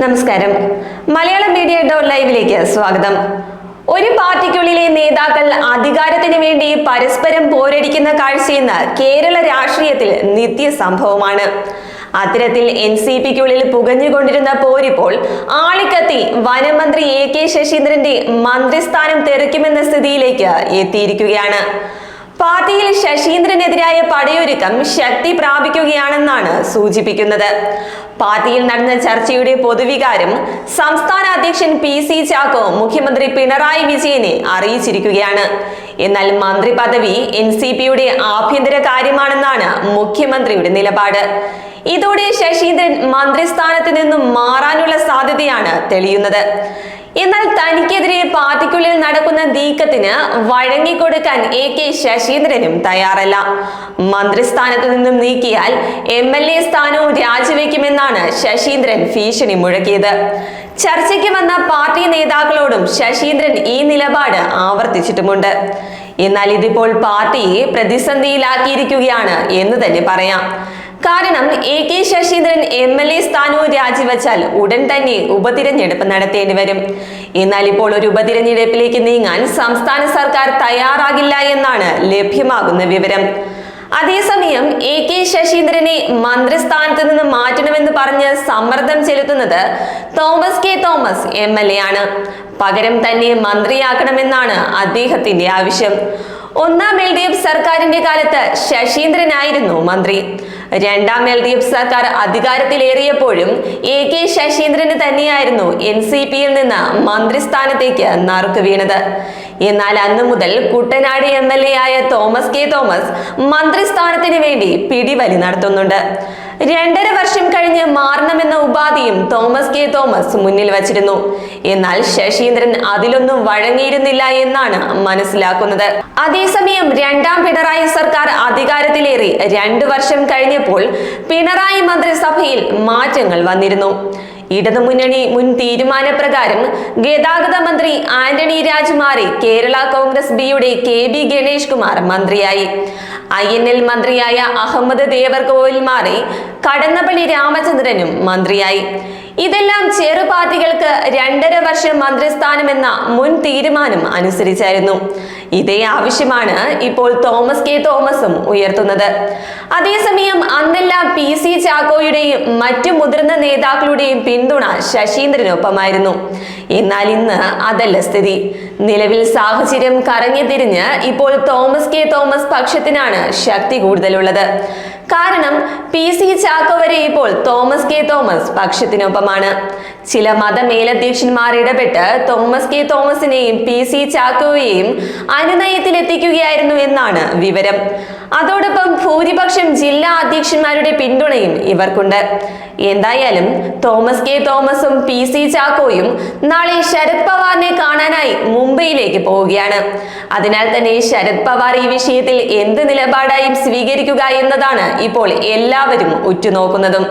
നമസ്കാരം. മലയാളം മീഡിയ ലൈവിലേക്ക് സ്വാഗതം. ഒരു പാർട്ടിക്കുള്ളിലെ നേതാക്കൾ അധികാരത്തിന് വേണ്ടി പരസ്പരം പോരടിക്കുന്ന കാഴ്ചയെന്ന് കേരള രാഷ്ട്രീയത്തിൽ നിത്യ സംഭവമാണ്. അത്തരത്തിൽ NCPക്കുള്ളിൽ പുകഞ്ഞുകൊണ്ടിരുന്ന പോരിപ്പോൾ ആളിക്കത്തി വനമന്ത്രി AK ശശീന്ദ്രന്റെ മന്ത്രിസ്ഥാനം തെറിക്കുമെന്ന സ്ഥിതിയിലേക്ക് എത്തിയിരിക്കുകയാണ്. പാർട്ടിയിൽ ശശീന്ദ്രനെതിരായ പടയൊരുക്കം ശക്തി പ്രാപിക്കുകയാണെന്നാണ് സൂചിപ്പിക്കുന്നത്. പാർട്ടിയിൽ നടന്ന ചർച്ചയുടെ പൊതുവികാരം സംസ്ഥാന അധ്യക്ഷൻ PC ചാക്കോ മുഖ്യമന്ത്രി പിണറായി വിജയനെ അറിയിച്ചിരിക്കുകയാണ്. എന്നാൽ മന്ത്രി പദവി NCPയുടെ ആഭ്യന്തര കാര്യമാണെന്നാണ് മുഖ്യമന്ത്രിയുടെ നിലപാട്. ഇതോടെ ശശീന്ദ്രൻ മന്ത്രിസ്ഥാനത്ത് നിന്നും മാറാനുള്ള സാധ്യതയാണ് തെളിയുന്നത്. എന്നാൽ തനിക്കെതിരെ പാർട്ടിക്കുള്ളിൽ നടക്കുന്ന നീക്കത്തിന് വഴങ്ങിക്കൊടുക്കാൻ AK ശശീന്ദ്രനും തയ്യാറല്ല. മന്ത്രിസ്ഥാനത്ത് നിന്നും നീക്കിയാൽ MLA സ്ഥാനവും രാജിവെക്കുമെന്നാണ് ശശീന്ദ്രൻ ഭീഷണി മുഴക്കിയത്. ചർച്ചയ്ക്ക് വന്ന പാർട്ടി നേതാക്കളോടും ശശീന്ദ്രൻ ഈ നിലപാട് ആവർത്തിച്ചിട്ടുമുണ്ട്. എന്നാൽ ഇതിപ്പോൾ പാർട്ടിയെ പ്രതിസന്ധിയിലാക്കിയിരിക്കുകയാണ് എന്ന് തന്നെ പറയാം. കാരണം AK ശശീന്ദ്രൻ MLA സ്ഥാനവും രാജിവെച്ചാൽ ഉടൻ തന്നെ ഉപതിരഞ്ഞെടുപ്പ് നടത്തേണ്ടി വരും. എന്നാൽ ഇപ്പോൾ ഒരു ഉപതിരഞ്ഞെടുപ്പിലേക്ക് നീങ്ങാൻ സംസ്ഥാന സർക്കാർ തയ്യാറാകില്ല എന്നാണ് ലഭ്യമാകുന്ന വിവരം. അതേസമയം AK ശശീന്ദ്രനെ മന്ത്രിസ്ഥാനത്ത് നിന്ന് മാറ്റണമെന്ന് പറഞ്ഞ് സമ്മർദ്ദം ചെലുത്തുന്നത് തോമസ് K തോമസ് MLA ആണ്. പകരം തന്നെ മന്ത്രിയാക്കണമെന്നാണ് അദ്ദേഹത്തിന്റെ ആവശ്യം. ഒന്നാം LDF സർക്കാരിന്റെ കാലത്ത് ശശീന്ദ്രനായിരുന്നു മന്ത്രി. രണ്ടാം LDF സർക്കാർ അധികാരത്തിലേറിയപ്പോഴും AK ശശീന്ദ്രന് തന്നെയായിരുന്നു NCPയിൽ നിന്ന് മന്ത്രിസ്ഥാനത്തേക്ക് നറുക്ക് വീണത്. എന്നാൽ അന്നു മുതൽ കുട്ടനാട് MLA ആയ തോമസ് K തോമസ് മന്ത്രിസ്ഥാനത്തിന് വേണ്ടി പിടിവലി നടത്തുന്നുണ്ട്. 2.5 വർഷം കഴിഞ്ഞ് മാറണമെന്ന ഉപാധിയും തോമസ് K തോമസ് മുന്നിൽ വച്ചിരുന്നു. എന്നാൽ ശശീന്ദ്രൻ അതിലൊന്നും വഴങ്ങിയിരുന്നില്ല എന്നാണ് മനസ്സിലാക്കുന്നത്. അതേസമയം രണ്ടാം പിണറായി സർക്കാർ അധികാരത്തിലേറി 2 വർഷം കഴിഞ്ഞപ്പോൾ പിണറായി മന്ത്രിസഭയിൽ മാറ്റങ്ങൾ വന്നിരുന്നു. ഇടതുമുന്നണി മുൻ തീരുമാനപ്രകാരം ഗതാഗത മന്ത്രി ആന്റണി രാജു മാറി കേരള കോൺഗ്രസ് ബിയുടെ KB ഗണേഷ് കുമാർ മന്ത്രിയായി. INL മന്ത്രിയായ അഹമ്മദ് ദേവർകോവിൽ മാറി കടന്നപ്പള്ളി രാമചന്ദ്രനും മന്ത്രിയായി. ഇതെല്ലാം ചെറു പാർട്ടികൾക്ക് 2.5 വർഷം മന്ത്രിസ്ഥാനമെന്ന മുൻ തീരുമാനം അനുസരിച്ചായിരുന്നു. ഇതേ ആവശ്യമാണ് ഇപ്പോൾ തോമസ് K തോമസും ഉയർത്തുന്നത്. അതേസമയം അന്നെല്ലാം PC ചാക്കോയുടെയും മറ്റു മുതിർന്ന നേതാക്കളുടെയും പിന്തുണ ശശീന്ദ്രനൊപ്പമായിരുന്നു. എന്നാൽ ഇന്ന് അതല്ല സ്ഥിതി. നിലവിൽ സാഹചര്യം കറങ്ങി തിരിഞ്ഞ് ഇപ്പോൾ തോമസ് K തോമസ് പക്ഷത്തിനാണ് ശക്തി കൂടുതലുള്ളത്. കാരണം PC ചാക്കോ വരെ ഇപ്പോൾ തോമസ് K തോമസ് പക്ഷത്തിനൊപ്പമാണ്. ചില മതമേലധ്യക്ഷന്മാർ ഇടപെട്ട് തോമസ് K തോമസിനെയും PC ചാക്കോയെയും അനുനയത്തിലെത്തിക്കുകയായിരുന്നു എന്നാണ് വിവരം. അതോടൊപ്പം ഭൂരിപക്ഷം ജില്ലാ അധ്യക്ഷന്മാരുടെ പിന്തുണയും ഇവർക്കുണ്ട്. എന്തായാലും തോമസ് K തോമസും PC ചാക്കോയും നാളെ ശരത് പവാറിനെ കാണാനായി മുംബൈയിലേക്ക് പോവുകയാണ്. അതിനാൽ തന്നെ ശരത് പവാർ ഈ വിഷയത്തിൽ എന്ത് നിലപാടായും സ്വീകരിക്കുക എന്നതാണ് ഇപ്പോൾ എല്ലാവരും ഉറ്റുനോക്കുന്നതും.